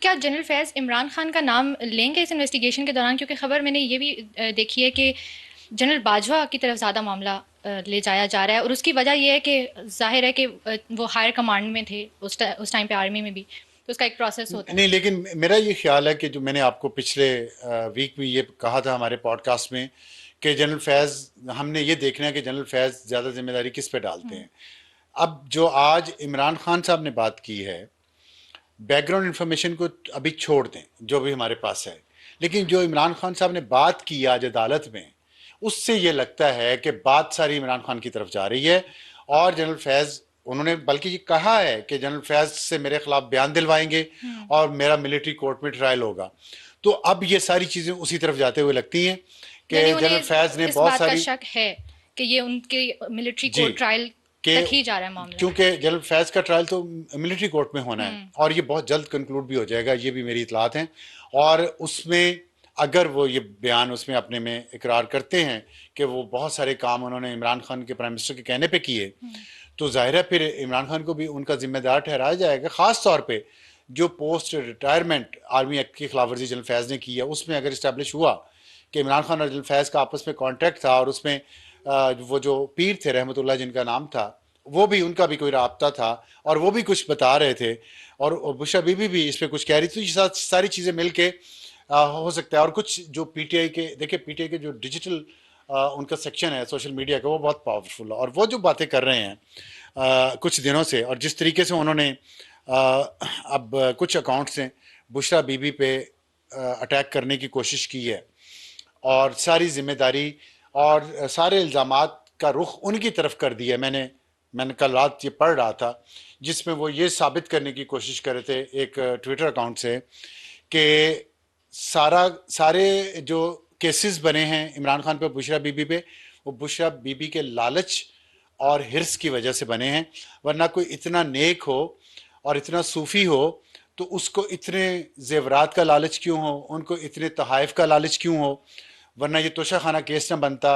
क्या जनरल फैज़ इमरान खान का नाम लेंगे इस इन्वेस्टिगेशन के दौरान? क्योंकि खबर मैंने ये भी देखी है कि जनरल बाजवा की तरफ ज़्यादा मामला ले जाया जा रहा है, और उसकी वजह ये है कि ज़ाहिर है कि वो हायर कमांड में थे उस टाइम पे, आर्मी में भी, तो उसका एक प्रोसेस होता है। नहीं, लेकिन मेरा ये ख्याल है कि जो मैंने आपको पिछले वीक भी ये कहा था हमारे पॉडकास्ट में कि जनरल फैज़, हमने ये देखना है कि जनरल फैज़ ज़्यादा जिम्मेदारी किस पे डालते हम्म। हैं। अब जो आज इमरान खान साहब ने बात की है, बैकग्राउंड इंफॉर्मेशन को अभी छोड़ दें जो भी हमारे पास है, लेकिन जो इमरान खान साहब ने बात की आज अदालत में, उससे ये लगता है कि बात सारी इमरान खान की तरफ जा रही है। और जनरल फैज़, उन्होंने बल्कि ये कहा है कि जनरल फैज़ से मेरे खिलाफ बयान दिलवाएंगे हम्म। और मेरा मिलिट्री कोर्ट में ट्रायल होगा। तो अब ये सारी चीज़ें उसी तरफ जाते हुए लगती हैं यानी कि जनरल उन्हें फैज़ ने इस बहुत बात का सारी। शक है कि ये उनके मिलिट्री जी, कोर्ट ट्रायल कि तक ही जा रहा है मामला। क्योंकि जनरल फैज़ का ट्रायल तो मिलिट्री कोर्ट में होना है हम्म। और ये बहुत जल्द कंक्लूड भी हो जाएगा, ये भी मेरी इतलात हैं। और उसमें अगर वो ये बयान उसमें अपने में इकरार करते हैं कि वो बहुत सारे काम उन्होंने इमरान खान के प्राइम मिनिस्टर के कहने पे किए, तो जाहिर है फिर इमरान खान को भी उनका जिम्मेदार ठहराया जाएगा। ख़ास तौर पे जो पोस्ट रिटायरमेंट आर्मी एक्ट की खिलाफ वर्जी जनरल फैज़ ने की है, उसमें अगर इस्टेब्लिश हुआ कि इमरान खान और जनरल फैज़ का आपस में कॉन्ट्रैक्ट था और उसमें वो जो पीर थे रहमतुल्लाह जिनका नाम था, वो भी, उनका भी कोई राब्ता था और वो भी कुछ बता रहे थे, और बुशरा बीबी भी इस पर कुछ कह रही थी, तो ये सारी चीज़ें मिल के हो सकता है। और कुछ जो पीटीआई के, देखिए पीटीआई के जो डिजिटल उनका सेक्शन है सोशल मीडिया का, वो बहुत पावरफुल है, और वो जो बातें कर रहे हैं कुछ दिनों से, और जिस तरीके से उन्होंने अब कुछ अकाउंट्स से बुशरा बीबी पे अटैक करने की कोशिश की है, और सारी जिम्मेदारी और सारे इल्ज़ामात का रुख उनकी तरफ कर दिया। मैंने कल रात ये पढ़ रहा था जिसमें वो ये साबित करने की कोशिश कर रहे थे एक ट्विटर अकाउंट से कि सारे जो केसेस बने हैं इमरान खान पे, बुशरा बीबी पे, वो बुशरा बीबी के लालच और हिर्स की वजह से बने हैं। वरना कोई इतना नेक हो और इतना सूफी हो तो उसको इतने जेवरात का लालच क्यों हो, उनको इतने तहाइफ का लालच क्यों हो? वरना ये तोशा खाना केस ना बनता,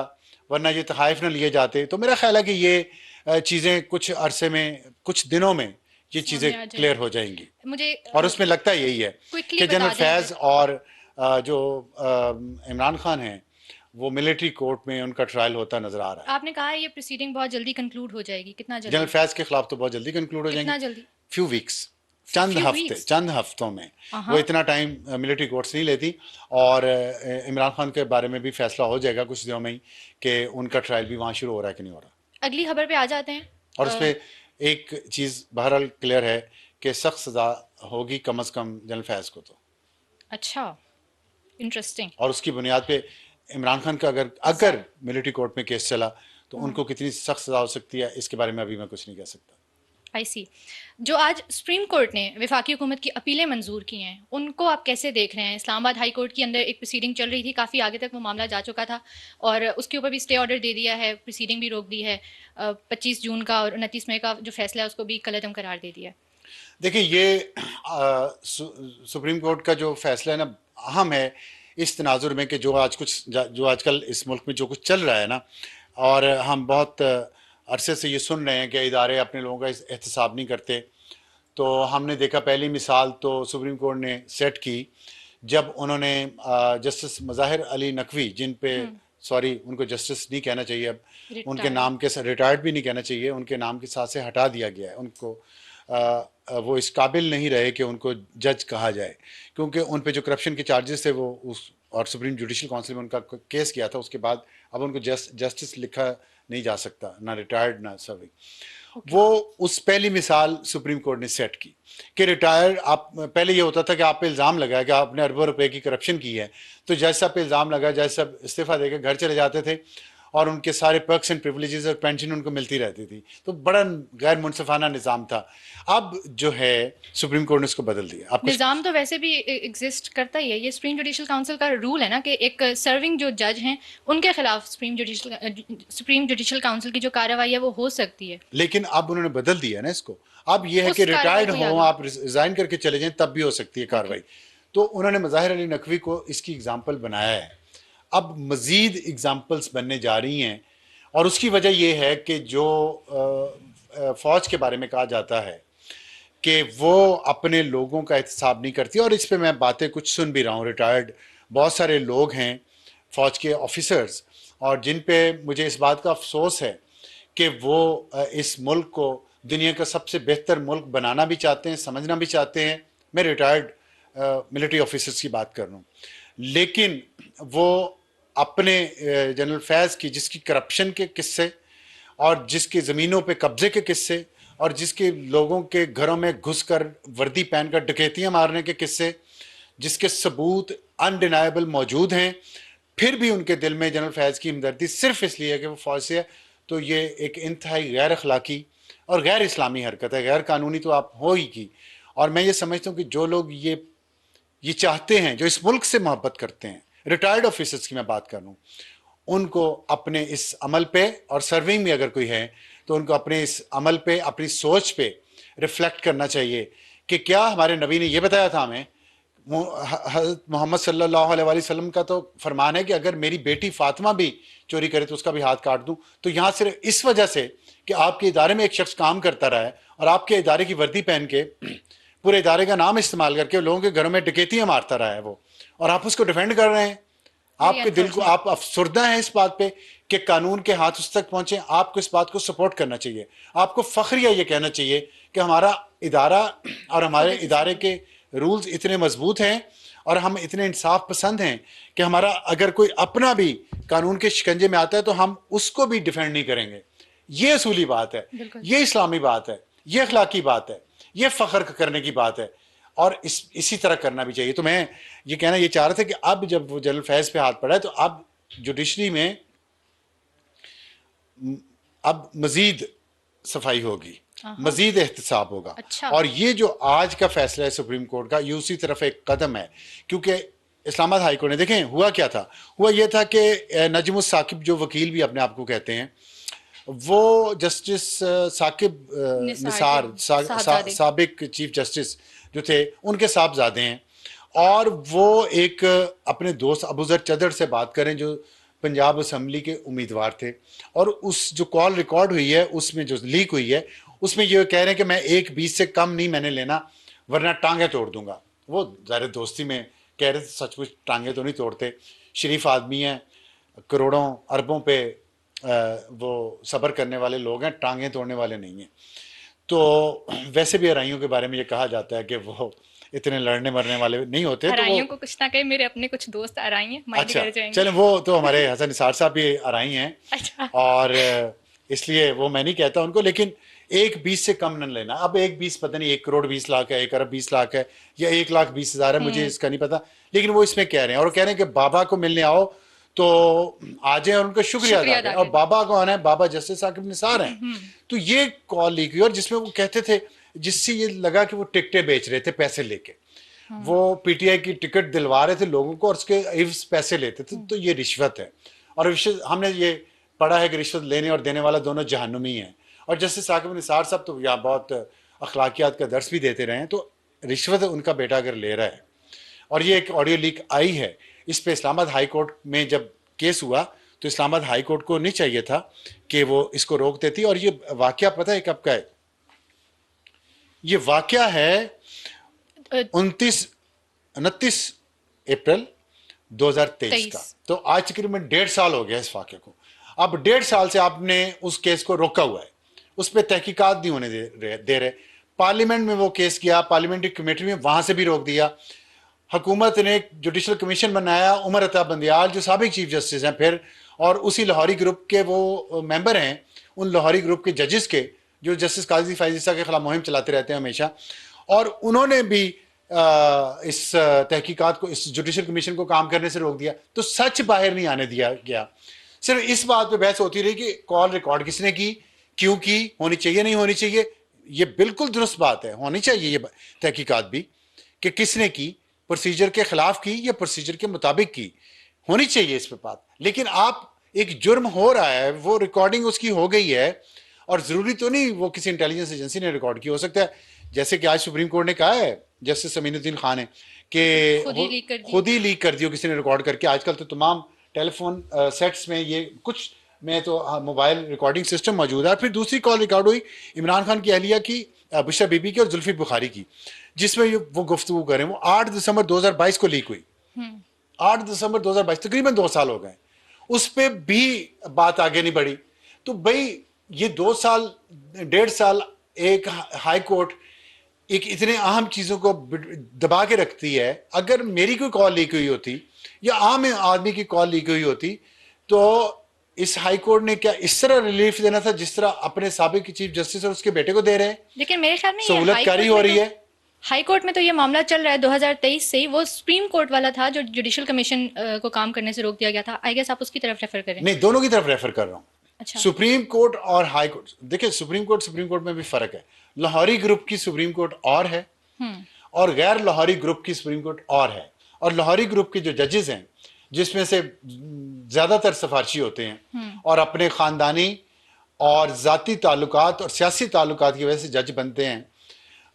वरना ये तहाइफ ना लिए जाते। तो मेरा ख्याल है कि ये चीज़ें कुछ अरसे में, कुछ दिनों में ये चीज़ें सामने आ क्लियर जाएंगी। हो जाएंगी। मुझे और उसमें लगता यही है क्विकली कि जनरल बता दें अगर। फैज़ और जो इमरान खान हैं, वो मिलिट्री कोर्ट में उनका ट्रायल होता नजर आ रहा है। आपने कहा है ये प्रोसीडिंग बहुत जल्दी कंक्लूड हो जाएगी, कितना जनरल जल्दी? फैज़ के खिलाफ तो बहुत जल्दी कंक्लूड हो जाएंगी, कितना जल्दी? फ्यू वीक्स, चंद फ्यू हफ्ते, वीक्स? चंद हफ्तों में। वो हाँ। इतना टाइम मिलिट्री कोर्ट्स नहीं लेती। और इमरान खान के बारे में भी फैसला हो जाएगा कुछ दिनों में ही कि उनका ट्रायल भी वहाँ शुरू हो रहा है कि नहीं हो रहा। अगली खबर पे आ जाते हैं। और उस पर एक चीज़ बहरहाल क्लियर है कि सख्त सज़ा होगी कम अज़ कम जनरल फैज़ को तो। अच्छा, इंटरेस्टिंग। और उसकी बुनियाद पे इमरान खान का अगर अगर मिलिट्री कोर्ट में केस चला तो उनको कितनी सख्त सज़ा हो सकती है, इसके बारे में अभी मैं कुछ नहीं कह सकता। आई सी। जो आज सुप्रीम कोर्ट ने वफाकी हुकूमत की अपीलें मंजूर की हैं, उनको आप कैसे देख रहे हैं? इस्लामाबाद हाई कोर्ट के अंदर एक प्रोसीडिंग चल रही थी, काफ़ी आगे तक वो मामला जा चुका था, और उसके ऊपर भी स्टे ऑर्डर दे दिया है, प्रोसीडिंग भी रोक दी है। 25 जून का और 29 मई का जो फैसला है उसको भी कलअदम करार दे दिया है। देखिए ये सुप्रीम कोर्ट का जो फैसला है ना, अहम है इस तनाजुर में कि जो आजकल इस मुल्क में जो कुछ चल रहा है ना, और हम बहुत अरसे से ये सुन रहे हैं कि इदारे अपने लोगों का एहतसाब नहीं करते। तो हमने देखा, पहली मिसाल तो सुप्रीम कोर्ट ने सेट की जब उन्होंने जस्टिस मज़ाहिर अली नकवी, जिन पे, सॉरी उनको जस्टिस नहीं कहना चाहिए अब, उनके रिटायर्ड। नाम के साथ रिटायर्ड भी नहीं कहना चाहिए, उनके नाम के साथ से हटा दिया गया है उनको। वो इस काबिल नहीं रहे कि उनको जज कहा जाए, क्योंकि उन पे जो करप्शन के चार्जेस थे वो उस, और सुप्रीम जुडिशल काउंसिल में उनका केस किया था, उसके बाद अब उनको जस्टिस लिखा नहीं जा सकता, ना रिटायर्ड ना सर्विंग। ओके। वो उस पहली मिसाल सुप्रीम कोर्ट ने सेट की कि रिटायर, आप पहले ये होता था कि आप पे इल्ज़ाम लगा है कि आपने अरबों रुपए की करप्शन की है, तो जज साहब पे इल्ज़ाम लगा, जज साहब इस्तीफा देकर घर चले जाते थे और उनके सारे पर्क्स एंड प्रिविलेजेस और पेंशन उनको मिलती रहती थी। तो बड़ा गैर मुनसिफाना निज़ाम था। अब जो है सुप्रीम कोर्ट ने उसको बदल दिया। आप कुछ। निज़ाम तो वैसे भी एग्जिस्ट करता ही है, ये सुप्रीम जुडिशल काउंसिल का रूल है ना कि एक सर्विंग जो जज हैं उनके खिलाफ सुप्रीम जुडिशल काउंसिल की जो कार्रवाई है वो हो सकती है। लेकिन अब उन्होंने बदल दिया ना इसको। अब यह है कि उस कार्रवाई रिटायर्ड को ही हो, आगे। आप रिजाइन करके चले जाएं तब भी हो सकती है ओके। कार्रवाई। तो उन्होंने मज़ाहिर अली नकवी को इसकी एग्जाम्पल बनाया है। अब मज़ीद एग्जाम्पल्स बनने जा रही हैं, और उसकी वजह यह है कि जो फ़ौज के बारे में कहा जाता है कि वो अपने लोगों का एहतसाब नहीं करती। और इस पे मैं बातें कुछ सुन भी रहा हूँ, रिटायर्ड बहुत सारे लोग हैं फौज के ऑफिसर्स, और जिन पे मुझे इस बात का अफसोस है कि वो इस मुल्क को दुनिया का सबसे बेहतर मुल्क बनाना भी चाहते हैं, समझना भी चाहते हैं। मैं रिटायर्ड मिलिट्री ऑफिसर्स की बात कर रहा हूँ, लेकिन वो अपने जनरल फैज़ की जिसकी करप्शन के किस्से और जिसके ज़मीनों पे कब्जे के किस्से और जिसके लोगों के घरों में घुसकर वर्दी पहनकर डकैतियां मारने के किस्से, जिसके सबूत अनडिनाइबल मौजूद हैं, फिर भी उनके दिल में जनरल फैज़ की हमदर्दी सिर्फ इसलिए है कि वो फौज से है, तो ये एक इंतहाई गैर अखलाकी और गैर इस्लामी हरकत है, गैर कानूनी तो आप हो ही की। और मैं ये समझता हूँ कि जो लोग ये चाहते हैं, जो इस मुल्क से मोहब्बत करते हैं, रिटायर्ड ऑफिसर्स की मैं बात कर रहा हूँ, उनको अपने इस अमल पे, और सर्विंग में अगर कोई है तो उनको अपने इस अमल पे, अपनी सोच पे रिफ्लेक्ट करना चाहिए कि क्या हमारे नबी ने यह बताया था हमें। हज़रत मोहम्मद सल्लल्लाहु अलैहि वसल्लम का तो फरमान है कि अगर मेरी बेटी फातिमा भी चोरी करे तो उसका भी हाथ काट दूं। तो यहाँ सिर्फ इस वजह से कि आपके इदारे में एक शख्स काम करता रहा है और आपके इदारे की वर्दी पहन के पूरे इदारे का नाम इस्तेमाल करके लोगों के घरों में डकैतियां मारता रहा है वो, और आप उसको डिफेंड कर रहे हैं। आपके दिल को, आप अफसुर्दा हैं इस बात पे कि कानून के हाथ उस तक पहुंचे। आपको इस बात को सपोर्ट करना चाहिए। आपको फख्रिया ये कहना चाहिए कि हमारा इदारा और हमारे इदारे के रूल्स इतने मजबूत हैं और हम इतने इंसाफ पसंद हैं कि हमारा अगर कोई अपना भी कानून के शिकंजे में आता है तो हम उसको भी डिफेंड नहीं करेंगे। ये असूली बात है, ये इस्लामी बात है, ये अखलाकी बात है, ये फख्र करने की बात है, और इसी तरह करना भी चाहिए। तो मैं ये कहना ये चाह रहा था कि अब जब वो जनरल फैज़ पे हाथ पड़ा है तो अब जुडिशरी में अब मजीद सफाई होगी, मजीद एहतसाब होगा। अच्छा। और ये जो आज का फैसला है सुप्रीम कोर्ट का, ये उसी तरफ एक कदम है, क्योंकि इस्लामाबाद हाई कोर्ट ने, देखें हुआ क्या था, हुआ ये था कि नजमुस साकिब जो वकील भी अपने आप को कहते हैं, वो जस्टिस साकिब निसार साबिक चीफ जस्टिस जो थे उनके साहबजादे हैं, और वो एक अपने दोस्त अबूजर चदर से बात करें जो पंजाब असम्बली के उम्मीदवार थे, और उस जो कॉल रिकॉर्ड हुई है उसमें जो लीक हुई है उसमें ये कह रहे हैं कि मैं 1:20 से कम नहीं मैंने लेना वरना टांगे तोड़ दूंगा। वो ज़ाहिर दोस्ती में कह रहे थे, सचमुच टांगे तो नहीं तोड़ते, शरीफ आदमी हैं, करोड़ों अरबों पे वो सब्र करने वाले लोग हैं, टांगे तोड़ने वाले नहीं हैं। तो वैसे भी अराइयों के बारे में ये कहा जाता है कि वो इतने लड़ने मरने वाले नहीं होते। अराइयों को कुछ ना कहे, मेरे अपने कुछ दोस्त अराई हैं, माइंड कर जाएंगे। चलें, वो तो हमारे हसन निसार साहब भी अराई हैं। अच्छा। और इसलिए वो मैं नहीं कहता उनको, लेकिन 1:20 से कम न लेना। अब 1:20 पता नहीं 1,20,00,000 है, 1,20,00,000 है, या 1,20,000 है, मुझे इसका नहीं पता, लेकिन वो इसमें कह रहे हैं, और कह रहे हैं कि बाबा को मिलने आओ तो आ जाए और उनका शुक्रिया अदा करें। और बाबा कौन है? बाबा जस्टिस साकिब निसार हैं। तो ये कॉल लीक हुई और जिसमें वो कहते थे, जिससे ये लगा कि वो टिकटें बेच रहे थे पैसे लेके, वो पीटीआई की टिकट दिलवा रहे थे लोगों को और उसके इव्स पैसे लेते थे। तो ये रिश्वत है, और रिश्वत हमने ये पढ़ा है कि रिश्वत लेने और देने वाला दोनों जहन्नुमी हैं। और जस्टिस साकिब निसार साहब तो यहाँ बहुत अखलाकियात का दर्स भी देते रहे हैं। तो रिश्वत उनका बेटा अगर ले रहा है, और ये एक ऑडियो लीक आई है, इस पे इस्लामाबाद हाई कोर्ट में जब केस हुआ तो इस्लामाबाद हाई कोर्ट को नहीं चाहिए था कि वो इसको रोक देती। और ये वाकया पता है कब का है? ये वाकया है 29 अप्रैल 2023 का। तो आज तकरीबन 1.5 साल हो गया इस वाकये को। अब 1.5 साल से आपने उस केस को रोका हुआ है, उस पर तहकीकात नहीं होने दे रहे। पार्लियामेंट में वो केस किया, पार्लियामेंट्री कमेटी में, वहां से भी रोक दिया। हुकूमत ने एक जुडिशल कमीशन बनाया, उमर अता बंदियाल जो साबिक चीफ जस्टिस हैं फिर, और उसी लाहौरी ग्रुप के वो मेंबर हैं, उन लाहौरी ग्रुप के जजेस के, जो जस्टिस काजी फैज़ ईसा के खिलाफ मुहिम चलाते रहते हैं हमेशा। और उन्होंने भी इस तहकीकात को, इस जुडिशल कमीशन को काम करने से रोक दिया। तो सच बाहर नहीं आने दिया गया। सिर्फ इस बात पे बहस होती रही कि कॉल रिकॉर्ड किसने की, क्यों की, होनी चाहिए नहीं होनी चाहिए। ये बिल्कुल दुरुस्त बात है, होनी चाहिए ये तहकीकात भी कि किसने की, प्रोसीजर के खिलाफ की या प्रोसीजर के मुताबिक की, होनी चाहिए इस पे बात। लेकिन आप, एक जुर्म हो रहा है, वो रिकॉर्डिंग उसकी हो गई है, और जरूरी तो नहीं वो किसी इंटेलिजेंस एजेंसी ने रिकॉर्ड की, हो सकता है जैसे कि आज सुप्रीम कोर्ट ने कहा है जस्टिस अमीनुद्दीन खान ने कि खुद ही लीक कर दियो किसी ने रिकॉर्ड करके। आजकल तो तमाम टेलीफोन सेट्स में ये कुछ में तो मोबाइल रिकॉर्डिंग सिस्टम मौजूद है। फिर दूसरी कॉल रिकॉर्ड हुई इमरान खान की अहलिया की, बुशरा बीबी की और जुल्फी बुखारी की, जिसमें वो गुफ्तगू करें, वो 8 दिसंबर 2022 को लीक हुई। 8 दिसंबर 2022, तकरीबन 2 साल हो गए, उस पर भी बात आगे नहीं बढ़ी। तो भाई ये 2 साल 1.5 साल एक हाई कोर्ट एक इतने अहम चीजों को दबा के रखती है। अगर मेरी कोई कॉल लीक हुई होती या आम आदमी की कॉल लीक हुई होती तो इस हाई कोर्ट ने क्या इस तरह रिलीफ देना था जिस तरह अपने साबिक चीफ जस्टिस और उसके बेटे को दे रहे हैं। लेकिन मेरे ख्याल में सहूलतकारी हो रही है। हाई कोर्ट में तो ये मामला चल रहा है 2023 से ही, वो सुप्रीम कोर्ट वाला था जो जुडिशियल कमीशन को काम करने से रोक दिया गया था। आई गेस आप उसकी तरफ रेफर करें। नहीं, दोनों की तरफ रेफर कर रहा हूं। अच्छा। सुप्रीम कोर्ट और हाई कोर्ट, देखिए सुप्रीम कोर्ट में भी फर्क है। लाहौरी ग्रुप की सुप्रीम कोर्ट और है और गैर लाहौरी ग्रुप की सुप्रीम कोर्ट और है। और लाहौरी ग्रुप के जो जजेस हैं, जिसमें से ज्यादातर सिफारशी होते हैं और अपने खानदानी और जाती ताल्लुकात और सियासी ताल्लुकात की वजह से जज बनते हैं,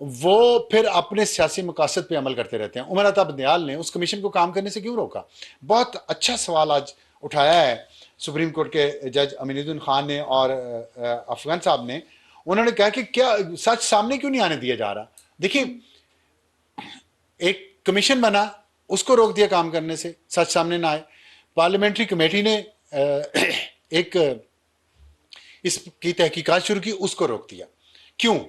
वो फिर अपने सियासी मकासद पे अमल करते रहते हैं। उमर अता बंदयाल ने उस कमीशन को काम करने से क्यों रोका? बहुत अच्छा सवाल आज उठाया है सुप्रीम कोर्ट के जज अमीनुद्दीन खान ने और अफगान साहब ने। उन्होंने कहा कि क्या सच सामने क्यों नहीं आने दिया जा रहा? देखिए, एक कमीशन बना, उसको रोक दिया काम करने से, सच सामने ना आए। पार्लियामेंट्री कमेटी ने एक इसकी तहकीकात शुरू की, उसको रोक दिया। क्यों?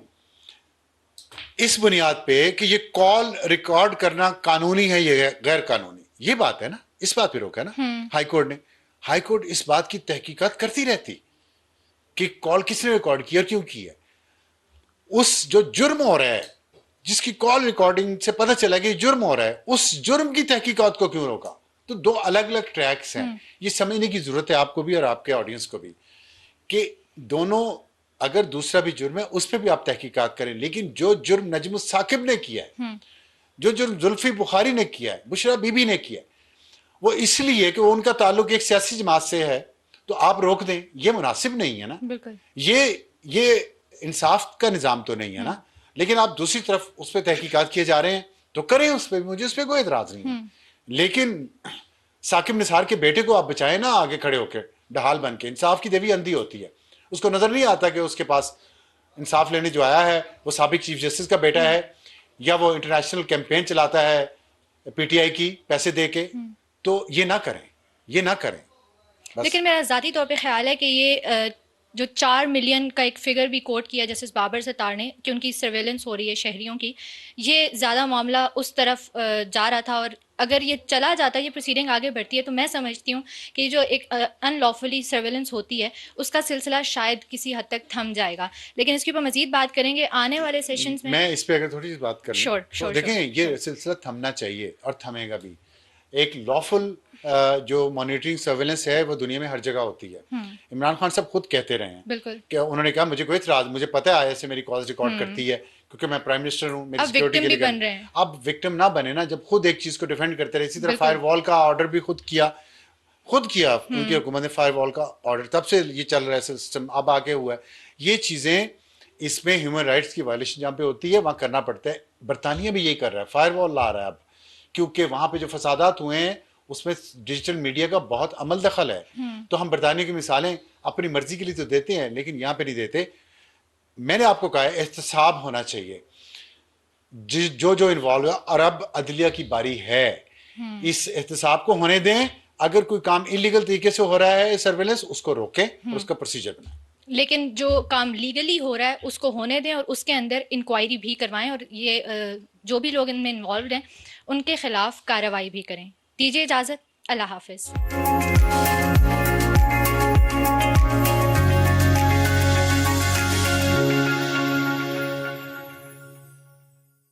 इस बुनियाद पे कि ये कॉल रिकॉर्ड करना कानूनी है, ये गैर कानूनी, ये बात है ना, इस बात पे रोका ना हाई कोर्ट ने। हाई कोर्ट इस बात की तहकीकात करती रहती कि कॉल किसने रिकॉर्ड की और क्यों की है। उस जो जुर्म हो रहा है, जिसकी कॉल रिकॉर्डिंग से पता चला कि जुर्म हो रहा है, उस जुर्म की तहकीकात को क्यों रोका? तो दो अलग अलग ट्रैक्स हैं। ये समझने की जरूरत है आपको भी और आपके ऑडियंस को भी कि दोनों, अगर दूसरा भी जुर्म है उस पर भी आप तहकीकात करें, लेकिन जो जुर्म नजम साकिब ने किया है, जो जुर्म जुल्फी बुखारी ने किया है, बुशरा बीबी ने किया है, वो इसलिए कि वो उनका ताल्लुक एक सियासी जमात से है, तो आप रोक दें, ये मुनासिब नहीं है ना। बिल्कुल। ये इंसाफ का निजाम तो नहीं है ना। लेकिन आप दूसरी तरफ उस पर तहकीकात किए जा रहे हैं तो करें उस पर, मुझे उस पर कोई एतराज नहीं है। लेकिन साकिब निसार के बेटे को आप बचाएं ना, आगे खड़े होकर ढाल बन के। इंसाफ की देवी अंधी होती है, उसको नजर नहीं आता कि उसके पास इंसाफ लेने जो आया है वो साबिक चीफ जस्टिस का बेटा है या वो इंटरनेशनल कैंपेन चलाता है पीटीआई की पैसे दे के। तो ये ना करें, ये ना करें बस। लेकिन मेरा ज़ाती तौर पे ख्याल है कि ये जो 4 मिलियन का एक फिगर भी कोट किया जस्टिस बाबर सत्तार ने कि उनकी सर्वेलेंस हो रही है शहरियों की, ये ज़्यादा मामला उस तरफ जा रहा था। और अगर ये चला जाता, ये प्रोसीडिंग आगे बढ़ती है, तो मैं समझती हूँ कि जो एक अनलॉफुली सर्वेलेंस होती है उसका सिलसिला शायद किसी हद तक थम जाएगा। लेकिन इसके ऊपर मजीद बात करेंगे आने वाले सेशंस में। मैं इस पर अगर थोड़ी सी बात करूं, श्योर तो श्योर देखें ये सिलसिला थमना चाहिए और थमेगा भी। एक लॉफुल जो मॉनिटरिंग सर्वेलेंस है वो दुनिया में हर जगह होती है। इमरान खान साहब खुद कहते रहे हैं बिल्कुल कि उन्होंने कहा मुझे कोई इतराज, मुझे पता है ऐसे मेरी कॉल्स रिकॉर्ड करती है क्योंकि मैं प्राइम मिनिस्टर हूं, मेरी सिक्योरिटी के लिए बन रहे हैं। अब विक्टिम ना बने ना, जब खुद एक चीज को डिफेंड करते रहे। इसी तरह फायरवॉल का ऑर्डर भी खुद किया उनकी हुकूमत ने, फायरवॉल का ऑर्डर, तब से ये चल रहा है सिस्टम, अब आगे हुआ है। ये चीजें, इसमें ह्यूमन राइट्स की वायलेशन जहाँ पे होती है वहां करना पड़ता है। बरतानिया भी यही कर रहा है, फायरवॉल ला रहा है अब, क्योंकि वहां पे जो फसादात हुए हैं उसमें डिजिटल मीडिया का बहुत अमल दखल है। तो हम बरतानिया की मिसालें अपनी मर्जी के लिए तो देते हैं लेकिन यहाँ पे नहीं देते। मैंने आपको कहा है एहतसाब होना चाहिए जो इन्वॉल्व है, और अब अदलिया की बारी है, इस एहतसाब को होने दें। अगर कोई काम इलीगल तरीके से हो रहा है सर्वेलेंस, उसको रोकें और उसका प्रोसीजर बनाएं। लेकिन जो काम लीगली हो रहा है उसको होने दें और उसके अंदर इंक्वायरी भी करवाएं और ये जो भी लोग इनमें इन्वॉल्व हैं उनके खिलाफ कार्रवाई भी करें। दीजिए इजाज़त, अल्लाह हाफिज़।